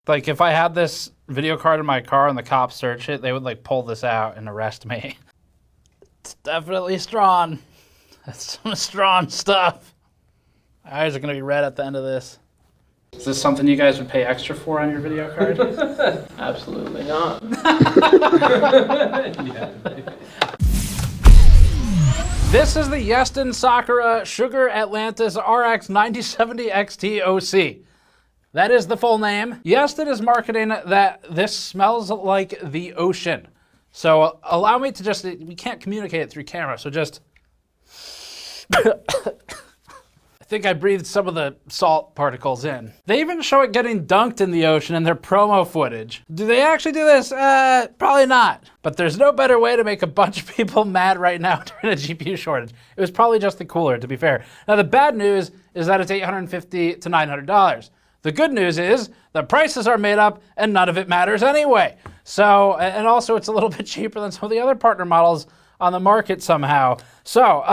Like if I had this video card in my car and the cops search it, they would like pull this out and arrest me. It's definitely strong. That's some strong stuff. My eyes are gonna be red at the end of this. Is this something you guys would pay extra for on your video card? Absolutely not. This is the Yeston Sakura Sugar Atlantis RX 9070 XT OC. That is the full name. Yeston is marketing that this smells like the ocean. So allow me to just, we can't communicate it through camera, so just, I think I breathed some of the salt particles in. They even show it getting dunked in the ocean in their promo footage. Do they actually do this? Probably not. But there's no better way to make a bunch of people mad right now during a GPU shortage. It was probably just the cooler, to be fair. Now the bad news is that it's $850 to $900. The good news is the prices are made up and none of it matters anyway. So, and also it's a little bit cheaper than some of the other partner models on the market somehow. So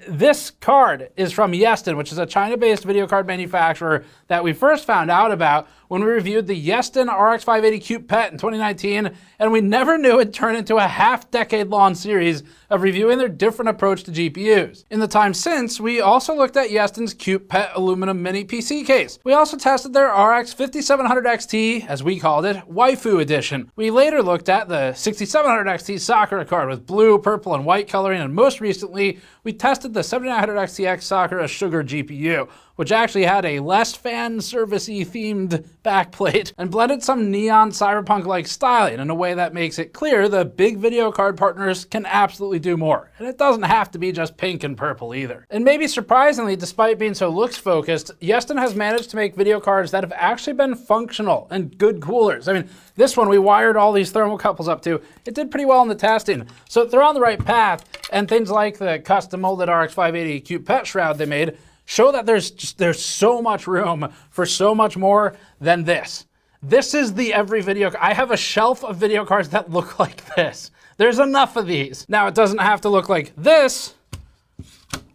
this card is from Yeston, which is a China-based video card manufacturer that we first found out about when we reviewed the Yeston RX 580 Cute Pet in 2019, and we never knew it'd turn into a half-decade-long series of reviewing their different approach to GPUs. In the time since, we also looked at Yeston's Cute Pet aluminum mini PC case. We also tested their RX 5700 XT, as we called it, Waifu edition. We later looked at the 6700 XT Sakura card with blue, purple, and white coloring, and most recently, we tested the 7900 XTX Sakura Sugar GPU, which actually had a less fan service-y themed backplate and blended some neon cyberpunk-like styling in a way that makes it clear the big video card partners can absolutely do more. And it doesn't have to be just pink and purple either. And maybe surprisingly, despite being so looks-focused, Yeston has managed to make video cards that have actually been functional and good coolers. I mean, this one we wired all these thermocouples up to. It did pretty well in the testing. So they're on the right path, and things like the custom molded RX 580 Cute Pet shroud they made show that there's so much room for so much more than this. This is the every video. I have a shelf of video cards that look like this. There's enough of these. Now it doesn't have to look like this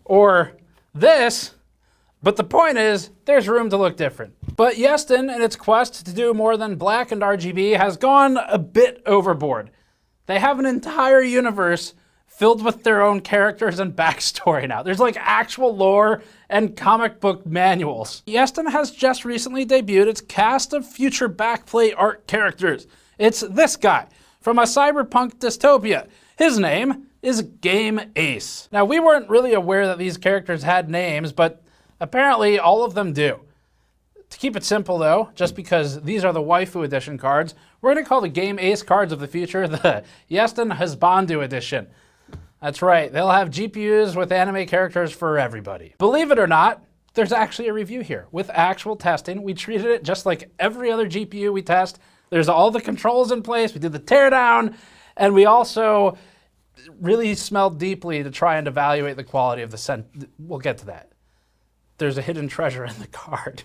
or this, but the point is there's room to look different. But Yeston, in its quest to do more than black and RGB, has gone a bit overboard. They have an entire universe filled with their own characters and backstory now. There's like actual lore and comic book manuals. Yeston has just recently debuted its cast of future backplate art characters. It's this guy from a cyberpunk dystopia. His name is Game Ace. Now, we weren't really aware that these characters had names, but apparently all of them do. To keep it simple though, just because these are the Waifu edition cards, we're gonna call the Game Ace cards of the future the Yeston Husbandu edition. That's right, they'll have GPUs with anime characters for everybody. Believe it or not, there's actually a review here with actual testing. We treated it just like every other GPU we test. There's all the controls in place, we did the teardown, and we also really smelled deeply to try and evaluate the quality of the scent. We'll get to that. There's a hidden treasure in the card.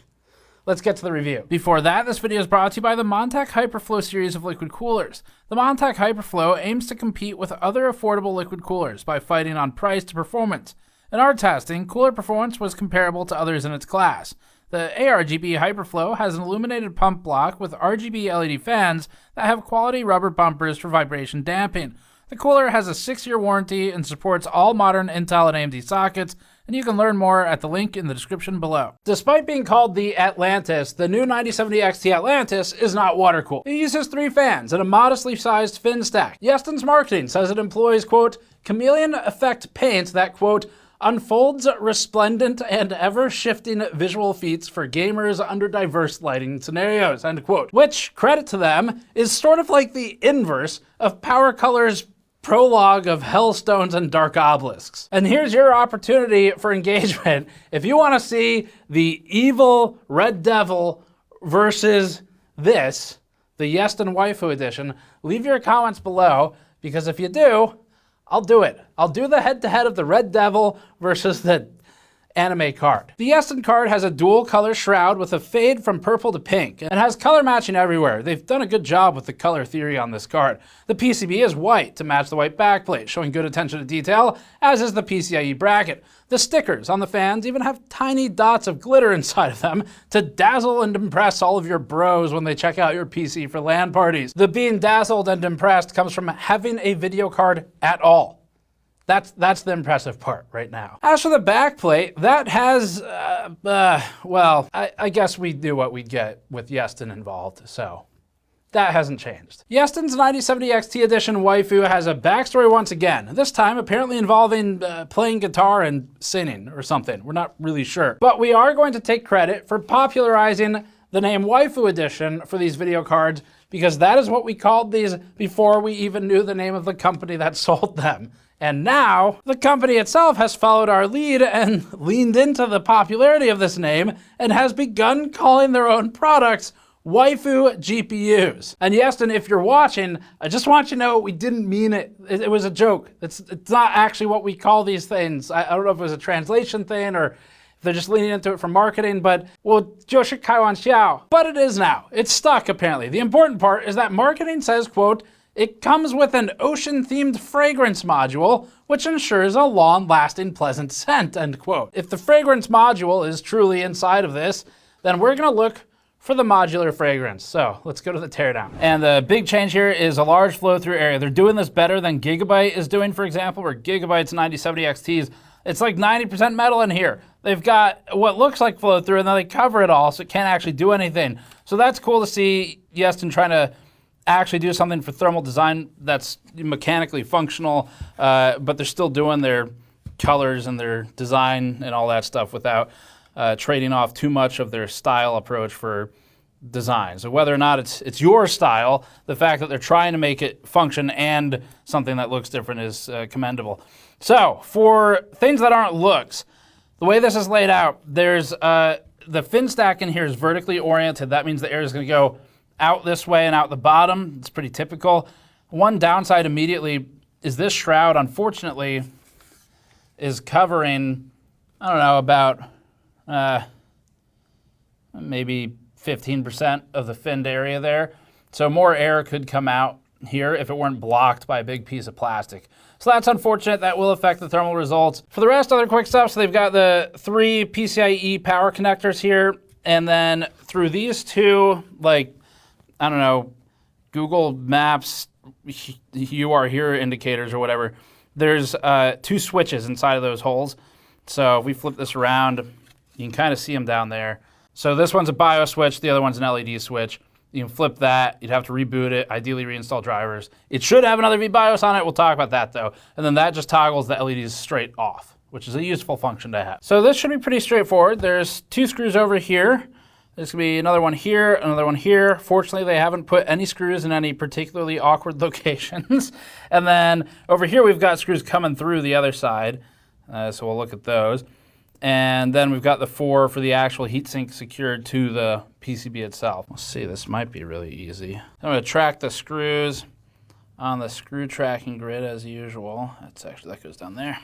Let's get to the review. Before that, this video is brought to you by the Montech Hyperflow series of liquid coolers. The Montech Hyperflow aims to compete with other affordable liquid coolers by fighting on price to performance. In our testing, cooler performance was comparable to others in its class. The ARGB Hyperflow has an illuminated pump block with RGB LED fans that have quality rubber bumpers for vibration damping. The cooler has a 6-year warranty and supports all modern Intel and AMD sockets, and you can learn more at the link in the description below. Despite being called the Atlantis, the new 9070 XT Atlantis is not water-cooled. It uses 3 fans and a modestly sized fin stack. Yeston's marketing says it employs, quote, chameleon effect paint that, quote, unfolds resplendent and ever-shifting visual feats for gamers under diverse lighting scenarios, end quote. Which, credit to them, is sort of like the inverse of PowerColor's prologue of Hellstones and Dark Obelisks. And here's your opportunity for engagement. If you want to see the evil Red Devil versus this, the Yeston Waifu edition, leave your comments below, because if you do, I'll do it. I'll do the head-to-head of the Red Devil versus the anime card. The Yeston card has a dual color shroud with a fade from purple to pink and has color matching everywhere. They've done a good job with the color theory on this card. The PCB is white to match the white backplate, showing good attention to detail, as is the PCIe bracket. The stickers on the fans even have tiny dots of glitter inside of them to dazzle and impress all of your bros when they check out your PC for LAN parties. The being dazzled and impressed comes from having a video card at all. That's the impressive part right now. As for the backplate, that has, well, I guess we knew what we'd get with Yeston involved, so that hasn't changed. Yeston's 9070 XT Edition Waifu has a backstory once again, this time apparently involving playing guitar and singing or something. We're not really sure. But we are going to take credit for popularizing the name Waifu Edition for these video cards, because that is what we called these before we even knew the name of the company that sold them. And now, the company itself has followed our lead and leaned into the popularity of this name and has begun calling their own products Waifu GPUs. And Yeston, if you're watching, I just want you to know we didn't mean it. It was a joke. It's not actually what we call these things. I don't know if it was a translation thing or if they're just leaning into it for marketing, but well, Joshi Kaiwan Xiao. But it is now. It's stuck, apparently. The important part is that marketing says, quote, "It comes with an ocean-themed fragrance module, which ensures a long-lasting pleasant scent," end quote. If the fragrance module is truly inside of this, then we're gonna look for the modular fragrance. So let's go to the teardown. And the big change here is a large flow-through area. They're doing this better than Gigabyte is doing, for example, where Gigabyte's 9070 XTs, it's like 90% metal in here. They've got what looks like flow-through and then they cover it all so it can't actually do anything. So that's cool to see Yeston trying to actually do something for thermal design that's mechanically functional, but they're still doing their colors and their design and all that stuff without trading off too much of their style approach for design. So whether or not it's your style, the fact that they're trying to make it function and something that looks different is commendable. So for things that aren't looks, the way this is laid out, there's the fin stack in here is vertically oriented. That means the air is going to go out this way and out the bottom. It's pretty typical. One downside immediately is this shroud, unfortunately, is covering, I don't know, about maybe 15% of the finned area there. So more air could come out here if it weren't blocked by a big piece of plastic. So that's unfortunate. That will affect the thermal results. For the rest, other quick stuff. So they've got the 3 PCIe power connectors here. And then through these two, like, I don't know, Google Maps, you are here indicators or whatever, there's 2 switches inside of those holes. So if we flip this around, you can kind of see them down there. So this one's a BIOS switch, the other one's an LED switch. You can flip that, you'd have to reboot it, ideally reinstall drivers. It should have another VBIOS on it, we'll talk about that though. And then that just toggles the LEDs straight off, which is a useful function to have. So this should be pretty straightforward. There's 2 screws over here. There's gonna be another one here, another one here. Fortunately, they haven't put any screws in any particularly awkward locations. And then over here, we've got screws coming through the other side. So we'll look at those. And then we've got the 4 for the actual heatsink secured to the PCB itself. Let's see, this might be really easy. I'm gonna track the screws on the screw tracking grid as usual. That goes down there.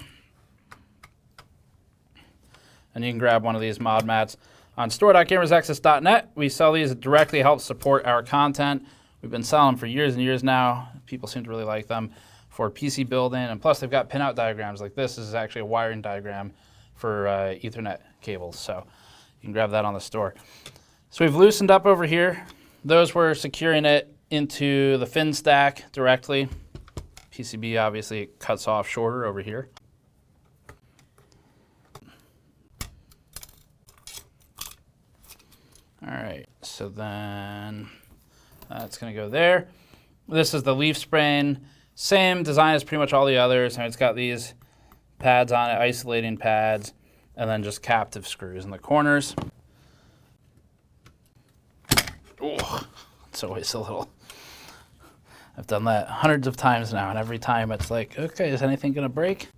And you can grab one of these mod mats. On store.gamersaccess.net, we sell these. It directly helps support our content. We've been selling them for years and years now. People seem to really like them for PC building. And plus, they've got pinout diagrams. Like this is actually a wiring diagram for Ethernet cables. So you can grab that on the store. So we've loosened up over here. Those were securing it into the fin stack directly. PCB, obviously, it cuts off shorter over here. All right, so then that's gonna go there. This is the leaf spring. Same design as pretty much all the others. And it's got these pads on it, isolating pads, and then just captive screws in the corners. Oh, it's always a little, I've done that hundreds of times now, and every time it's like, okay, is anything gonna break?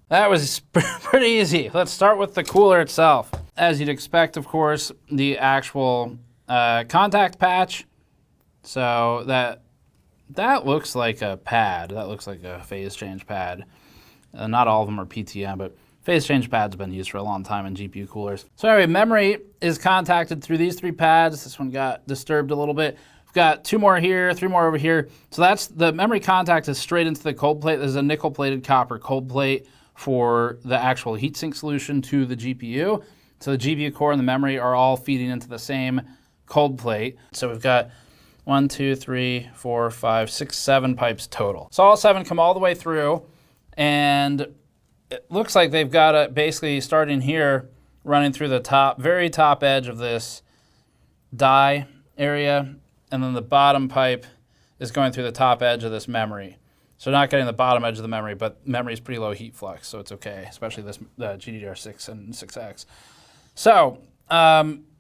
That was pretty easy. Let's start with the cooler itself. As you'd expect, of course, the actual contact patch. So that looks like a pad. That looks like a phase change pad. Not all of them are PTM, but Phase change pads have been used for a long time in GPU coolers. So anyway, memory is contacted through these 3 pads. This one got disturbed a little bit. We've got 2 more here, 3 more over here. So that's the memory contact is straight into the cold plate. There's a nickel-plated copper cold plate for the actual heatsink solution to the GPU. So the GPU core and the memory are all feeding into the same cold plate. So we've got 1, 2, 3, 4, 5, 6, 7 pipes total. So all 7 come all the way through, and it looks like they've got it basically starting here, running through the top, very top edge of this die area, and then the bottom pipe is going through the top edge of this memory. So not getting the bottom edge of the memory, but memory is pretty low heat flux, so it's okay, especially this GDDR6 and 6X. So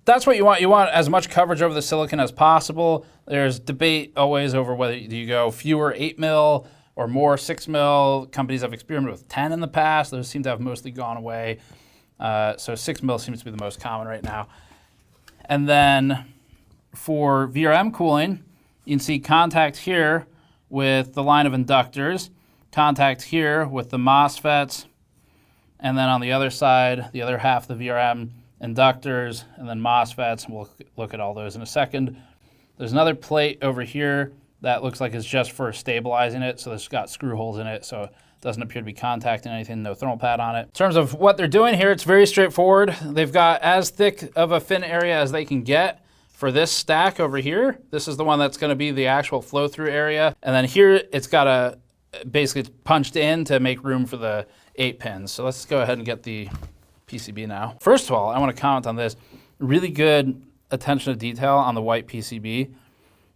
that's what you want. You want as much coverage over the silicon as possible. There's debate always over whether you go fewer 8 mil or more 6 mil. Companies have experimented with 10 in the past. Those seem to have mostly gone away. So 6 mil seems to be the most common right now. And then for VRM cooling, you can see contact here with the line of inductors, contact here with the MOSFETs, and then on the other side, the other half of the VRM, inductors, and then MOSFETs. We'll look at all those in a second. There's another plate over here that looks like it's just for stabilizing it, so it's got screw holes in it, so it doesn't appear to be contacting anything, no thermal pad on it. In terms of what they're doing here, it's very straightforward. They've got as thick of a fin area as they can get for this stack over here. This is the one that's going to be the actual flow-through area. And then here, it's got a, basically it's punched in to make room for the 8 pins. So let's go ahead and get the PCB now. First of all, I want to comment on this. Really good attention to detail on the white PCB.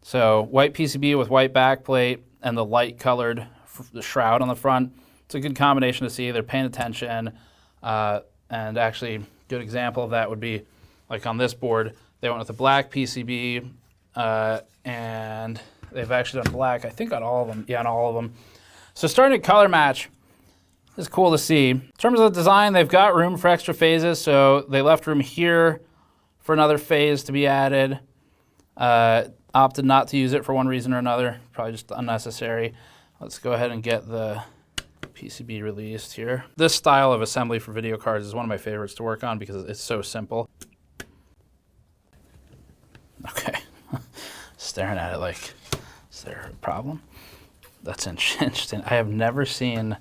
So white PCB with white backplate and the light colored the shroud on the front. It's a good combination to see. They're paying attention. And actually, a good example of that would be like on this board. They went with the black PCB, and they've actually done black, I think, on all of them. Yeah, on all of them. So starting to color match is cool to see. In terms of the design, they've got room for extra phases, so they left room here for another phase to be added. Opted not to use it for one reason or another, probably just unnecessary. Let's go ahead and get the PCB released here. This style of assembly for video cards is one of my favorites to work on because it's so simple. Okay, staring at it like, is there a problem? That's interesting. I have never seen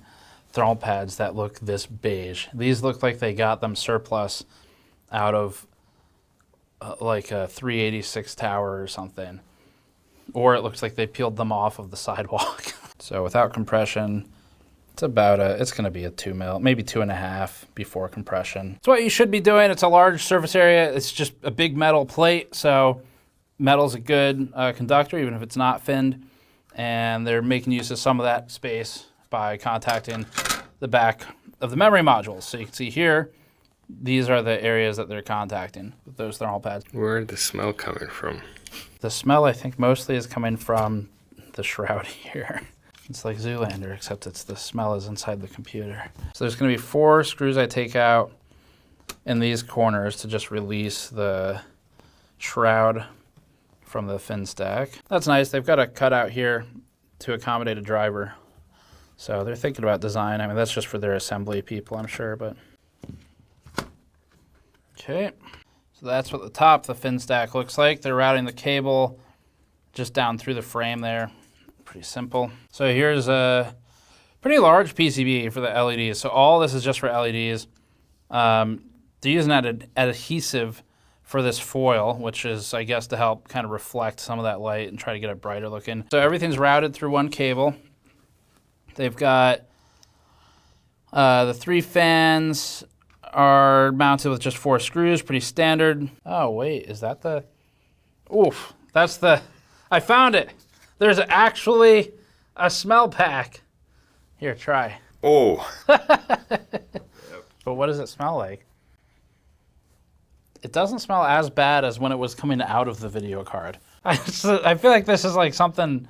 thermal pads that look this beige. These look like they got them surplus out of like a 386 tower or something. Or it looks like they peeled them off of the sidewalk. So without compression, it's about it's gonna be a 2 mil, maybe 2.5 before compression. It's what you should be doing. It's a large surface area. It's just a big metal plate, so metal's a good conductor, even if it's not finned. And they're making use of some of that space by contacting the back of the memory modules. So you can see here, these are the areas that they're contacting with those thermal pads. Where's the smell coming from? The smell, I think, mostly is coming from the shroud here. It's like Zoolander, except the smell is inside the computer. So there's gonna be 4 screws I take out in these corners to just release the shroud from the fin stack. That's nice. They've got a cutout here to accommodate a driver. So they're thinking about design. I mean, that's just for their assembly people, I'm sure, but. Okay, so that's what the top of the fin stack looks like. They're routing the cable just down through the frame there. Pretty simple. So here's a pretty large PCB for the LEDs. So all this is just for LEDs. They're using an adhesive for this foil, which is, I guess, to help kind of reflect some of that light and try to get it brighter looking. So everything's routed through one cable. They've got the 3 fans are mounted with just 4 screws, pretty standard. Oh, wait, is that the, oof, that's the, I found it. There's actually a smell pack. Here, try. Oh. But what does it smell like? It doesn't smell as bad as when it was coming out of the video card. I feel like this is like something,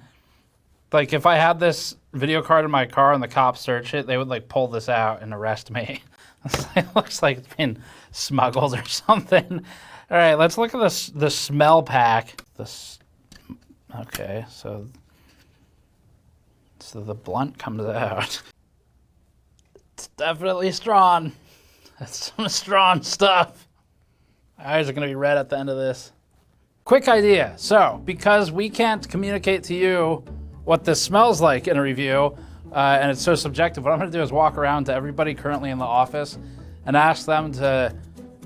like if I had this video card in my car and the cops search it, they would like pull this out and arrest me. It looks like it's been smuggled or something. All right, let's look at the smell pack. Okay, so the blunt comes out. It's definitely strong. That's some strong stuff. My eyes are gonna be red at the end of this. Quick idea. So, because we can't communicate to you what this smells like in a review, and it's so subjective, what I'm gonna do is walk around to everybody currently in the office and ask them to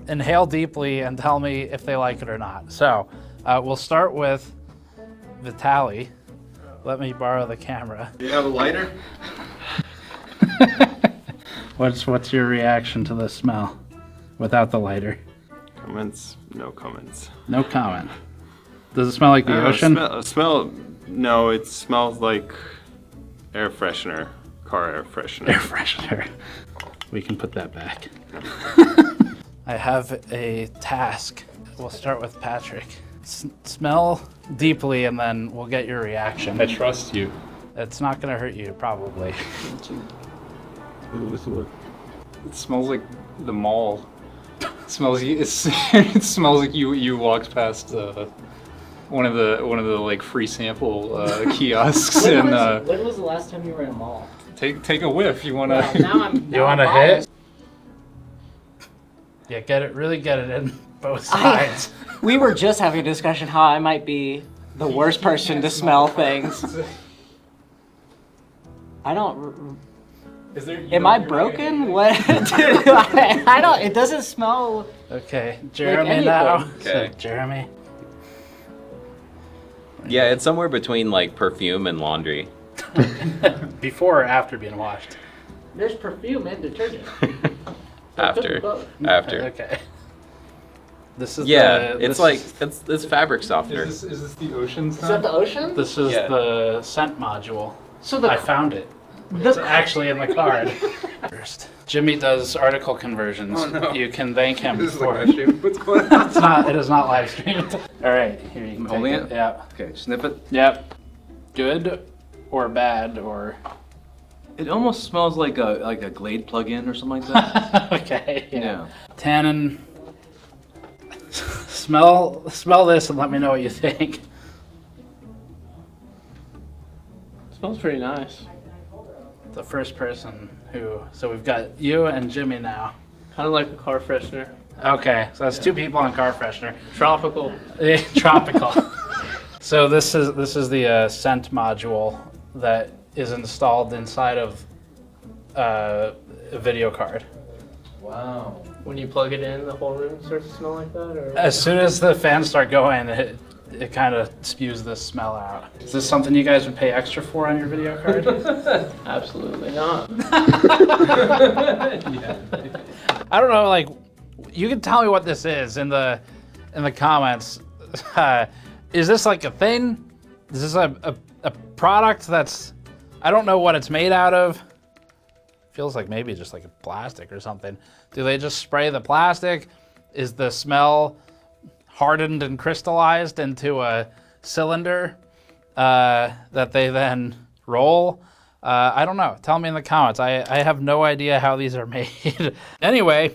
inhale deeply and tell me if they like it or not. So, we'll start with Vitaly. Let me borrow the camera. Do you have a lighter? What's your reaction to the smell without the lighter? Comments? No comments. No comment. Does it smell like the ocean? No, it smells like air freshener, car air freshener. Air freshener. We can put that back. I have a task. We'll start with Patrick. Smell deeply and then we'll get your reaction. I trust you. It's not gonna hurt you, probably. It smells like the mall. It smells it smells like you walked past one of the like free sample kiosks When and was the last time you were in a mall? take a whiff. You wanna? Well, now I'm. You wanna hit? Yeah, really get it in both sides. We were just having a discussion how I might be the worst person to smell things. I don't. Am I broken? What? I don't. It doesn't smell. Okay, Jeremy anything. now. Okay. So, Jeremy. Yeah, it's somewhere between like perfume and laundry. Before or after being washed? There's perfume and detergent. After. Both. After. Okay. This is Yeah, the, it's like it's fabric softener. Is this the ocean Is that the ocean? This is Yeah. the scent module. So the I found it. It's actually in the card. First, Jimmy does article conversions. Oh, no. You can thank him This is for like it. What's going on? It's not. It is not live streamed. All right, here you can I'm take holding it. it? Yeah. Okay, snip it. Yep. Good or bad or. It almost smells like a Glade plug-in or something like that. Okay. Yeah. Yeah. Tannen. Smell this and let me know what you think. Smells pretty nice. The first person who. So we've got you and Jimmy now. Kind of like a car freshener. Okay, so that's two people on car freshener. Tropical. Tropical. So this is the scent module that is installed inside of a video card. Wow. When you plug it in, the whole room starts to smell like that? Or? As soon as the fans start going, it kind of spews this smell out. Is this something you guys would pay extra for on your video card? Absolutely not. I don't know, like, you can tell me what this is in the comments. Is this like a thing? Is this a product that's, I don't know what it's made out of. Feels like maybe just like a plastic or something. Do they just spray the plastic? Is the smell hardened and crystallized into a cylinder that they then roll? I don't know. Tell me in the comments. I have no idea how these are made. Anyway,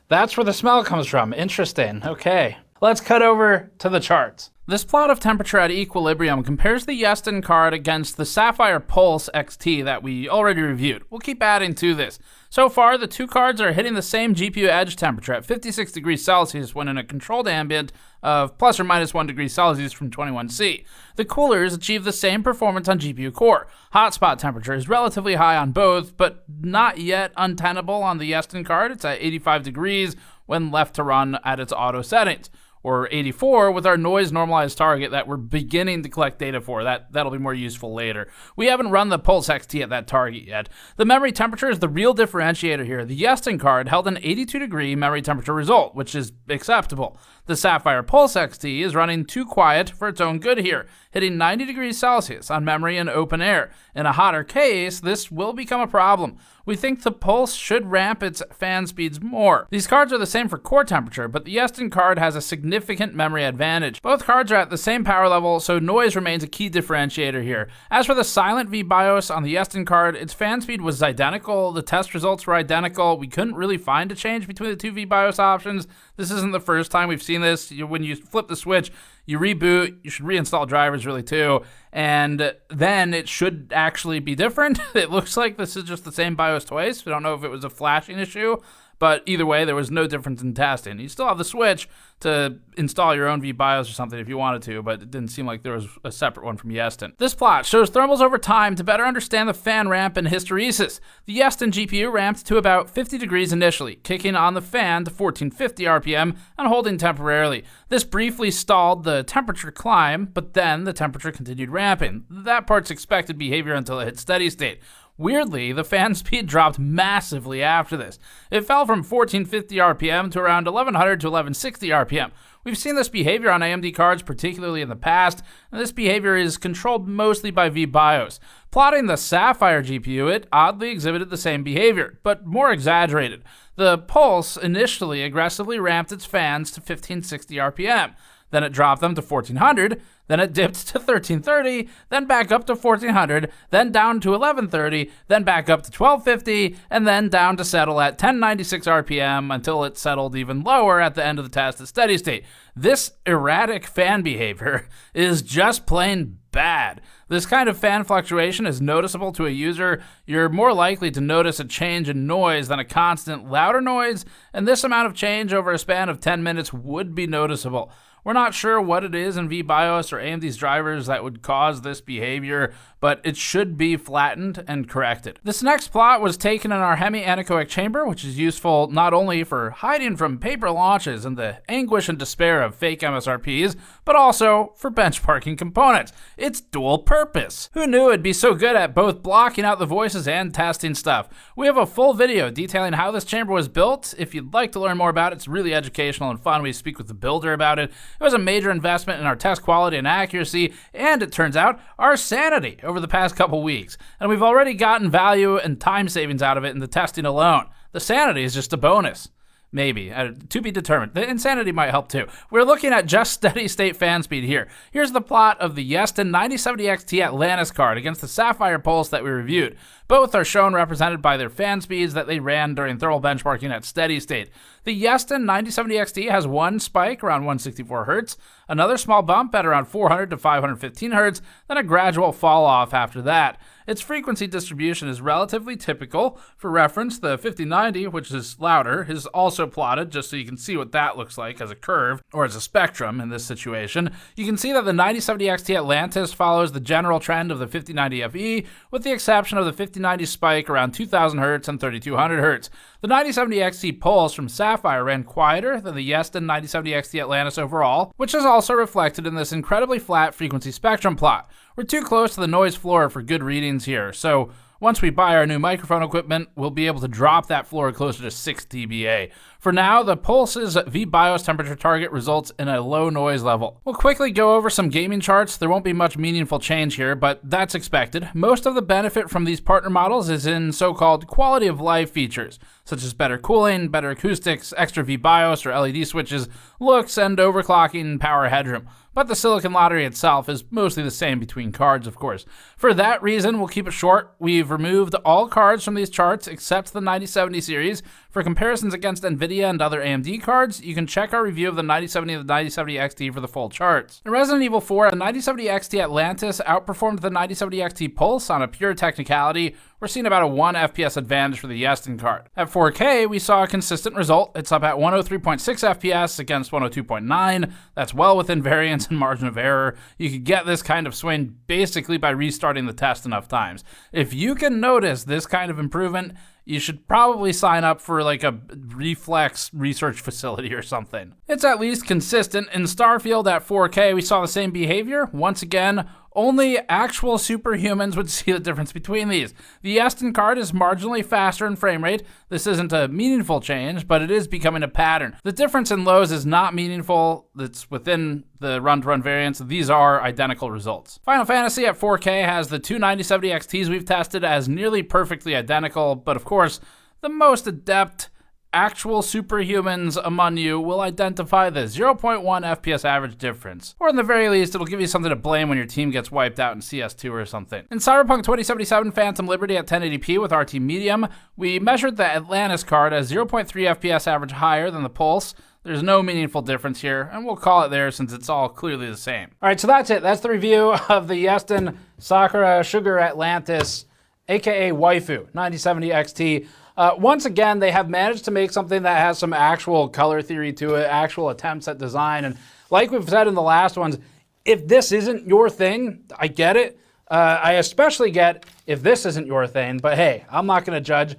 that's where the smell comes from. Interesting. Okay. Let's cut over to the charts. This plot of temperature at equilibrium compares the Yeston card against the Sapphire Pulse XT that we already reviewed. We'll keep adding to this. So far, the two cards are hitting the same GPU edge temperature at 56 degrees Celsius when in a controlled ambient of plus or minus 1 degree Celsius from 21C. The coolers achieve the same performance on GPU core. Hotspot temperature is relatively high on both, but not yet untenable on the Yeston card. It's at 85 degrees when left to run at its auto settings, or 84 with our noise normalized target that we're beginning to collect data for. That'll be more useful later. We haven't run the Pulse XT at that target yet. The memory temperature is the real differentiator here. The Yeston card held an 82 degree memory temperature result, which is acceptable. The Sapphire Pulse XT is running too quiet for its own good here, hitting 90 degrees Celsius on memory and open air. In a hotter case, this will become a problem. We think the Pulse should ramp its fan speeds more. These cards are the same for core temperature, but the Yeston card has a significant memory advantage. Both cards are at the same power level, so noise remains a key differentiator here. As for the silent VBIOS on the Yeston card, its fan speed was identical, the test results were identical, we couldn't really find a change between the two VBIOS options. This isn't the first time we've seen this. When you flip the switch, you reboot, you should reinstall drivers really too, and then it should actually be different. It looks like this is just the same BIOS twice. We don't know if it was a flashing issue But either way, there was no difference in testing. You still have the switch to install your own VBIOS or something if you wanted to, but it didn't seem like there was a separate one from Yeston. This plot shows thermals over time to better understand the fan ramp and hysteresis. The Yeston GPU ramped to about 50 degrees initially, kicking on the fan to 1450 RPM and holding temporarily. This briefly stalled the temperature climb, but then the temperature continued ramping. That part's expected behavior until it hit steady state. Weirdly, the fan speed dropped massively after this. It fell from 1450 RPM to around 1100 to 1160 RPM. We've seen this behavior on AMD cards, particularly in the past, and this behavior is controlled mostly by VBIOS. Plotting the Sapphire GPU, it oddly exhibited the same behavior, but more exaggerated. The Pulse initially aggressively ramped its fans to 1560 RPM. Then it dropped them to 1400, then it dipped to 1330, then back up to 1400, then down to 1130, then back up to 1250, and then down to settle at 1096 RPM until it settled even lower at the end of the test at steady state. This erratic fan behavior is just plain bad. This kind of fan fluctuation is noticeable to a user. You're more likely to notice a change in noise than a constant louder noise, and this amount of change over a span of 10 minutes would be noticeable. We're not sure what it is in VBIOS or AMD's drivers that would cause this behavior, but it should be flattened and corrected. This next plot was taken in our hemi-anechoic chamber, which is useful not only for hiding from paper launches and the anguish and despair of fake MSRPs, but also for benchmarking components. It's dual purpose. Who knew it'd be so good at both blocking out the voices and testing stuff? We have a full video detailing how this chamber was built. If you'd like to learn more about it, it's really educational and fun. We speak with the builder about it. It was a major investment in our test quality and accuracy, and it turns out, our sanity over the past couple weeks. And we've already gotten value and time savings out of it in the testing alone. The sanity is just a bonus. Maybe. To be determined. The insanity might help too. We're looking at just steady state fan speed here. Here's the plot of the Yeston 9070 XT Atlantis card against the Sapphire Pulse that we reviewed. Both are shown represented by their fan speeds that they ran during thermal benchmarking at steady state. The Yeston 9070 XT has one spike around 164 Hz, another small bump at around 400 to 515 Hz, then a gradual fall off after that. Its frequency distribution is relatively typical. For reference, the 5090, which is louder, is also plotted just so you can see what that looks like as a curve, or as a spectrum in this situation. You can see that the 9070 XT Atlantis follows the general trend of the 5090 FE, with the exception of the 5090 spike around 2000 Hz and 3200 Hz. The 9070 XT Pulse from Sapphire ran quieter than the Yeston 9070 XT Atlantis overall, which is also reflected in this incredibly flat frequency spectrum plot. We're too close to the noise floor for good readings here, so once we buy our new microphone equipment, we'll be able to drop that floor closer to 6 dBA. For now, the Pulse's VBIOS temperature target results in a low noise level. We'll quickly go over some gaming charts. There won't be much meaningful change here, but that's expected. Most of the benefit from these partner models is in so-called quality of life features, such as better cooling, better acoustics, extra VBIOS or LED switches, looks, and overclocking and power headroom. But the silicon lottery itself is mostly the same between cards, of course. For that reason, we'll keep it short. We've removed all cards from these charts except the 9070 series. For comparisons against NVIDIA and other AMD cards, you can check our review of the 9070 and the 9070 XT for the full charts. In Resident Evil 4, the 9070 XT Atlantis outperformed the 9070 XT Pulse on a pure technicality. We're seeing about a 1 FPS advantage for the Yeston card. At 4K, we saw a consistent result. It's up at 103.6 FPS against 102.9. That's well within variance and margin of error. You could get this kind of swing basically by restarting the test enough times. If you can notice this kind of improvement, you should probably sign up for like a reflex research facility or something. It's at least consistent. In Starfield at 4K, we saw the same behavior. Once again, only actual superhumans would see the difference between these. The Yeston card is marginally faster in frame rate. This isn't a meaningful change, but it is becoming a pattern. The difference in lows is not meaningful. It's within the run-to-run variance. These are identical results. Final Fantasy at 4K has the two 9070 XTs we've tested as nearly perfectly identical, but of course, the most adept actual superhumans among you will identify the 0.1 FPS average difference. Or in the very least, it'll give you something to blame when your team gets wiped out in CS2 or something. In Cyberpunk 2077 Phantom Liberty at 1080p with RT Medium, we measured the Atlantis card as 0.3 FPS average higher than the Pulse. There's no meaningful difference here, and we'll call it there since it's all clearly the same. All right, so that's it. That's the review of the Yeston Sakura Sugar Atlantis, aka Waifu 9070 XT. Once again, they have managed to make something that has some actual color theory to it, actual attempts at design. And like we've said in the last ones, if this isn't your thing, I get it. I especially get if this isn't your thing, but hey, I'm not going to judge.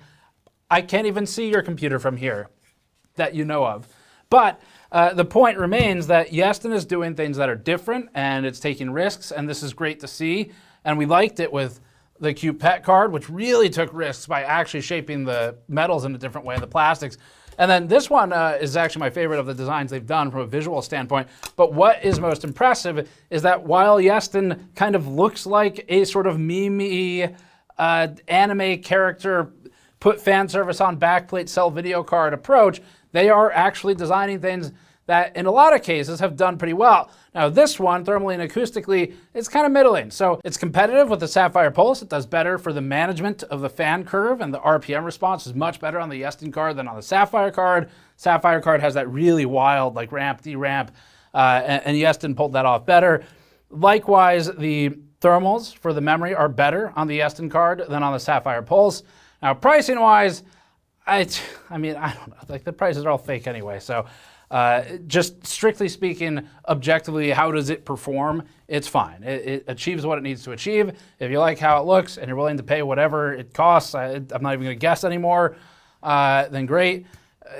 I can't even see your computer from here that you know of. But the point remains that Yeston is doing things that are different, and it's taking risks, and this is great to see. And we liked it with the cute pet card, which really took risks by actually shaping the metals in a different way, the plastics. And then this one is actually my favorite of the designs they've done from a visual standpoint. But what is most impressive is that while Yeston kind of looks like a sort of meme-y anime character, put fan service on backplate, sell video card approach, they are actually designing things that in a lot of cases have done pretty well. Now this one, thermally and acoustically, it's kind of middling. So it's competitive with the Sapphire Pulse. It does better for the management of the fan curve, and the RPM response is much better on the Yeston card than on the Sapphire card. Sapphire card has that really wild like ramp, deramp, and Yeston pulled that off better. Likewise, the thermals for the memory are better on the Yeston card than on the Sapphire Pulse. Now pricing wise, I mean, I don't know, like the prices are all fake anyway, so just strictly speaking, objectively, how does it perform? It's fine. It achieves what it needs to achieve. If you like how it looks and you're willing to pay whatever it costs, I'm not even gonna guess anymore, then great.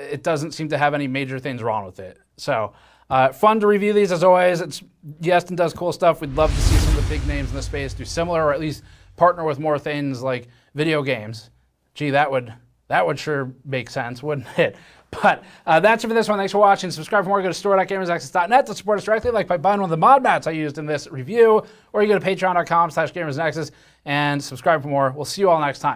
It doesn't seem to have any major things wrong with it. So fun to review these as always. Yeston does cool stuff. We'd love to see some of the big names in the space do similar, or at least partner with more things like video games. Gee, that would sure make sense, wouldn't it? But that's it for this one. Thanks for watching. Subscribe for more. Go to store.gamersnexus.net to support us directly, like by buying one of the mod mats I used in this review, or you go to patreon.com/gamersnexus and subscribe for more. We'll see you all next time.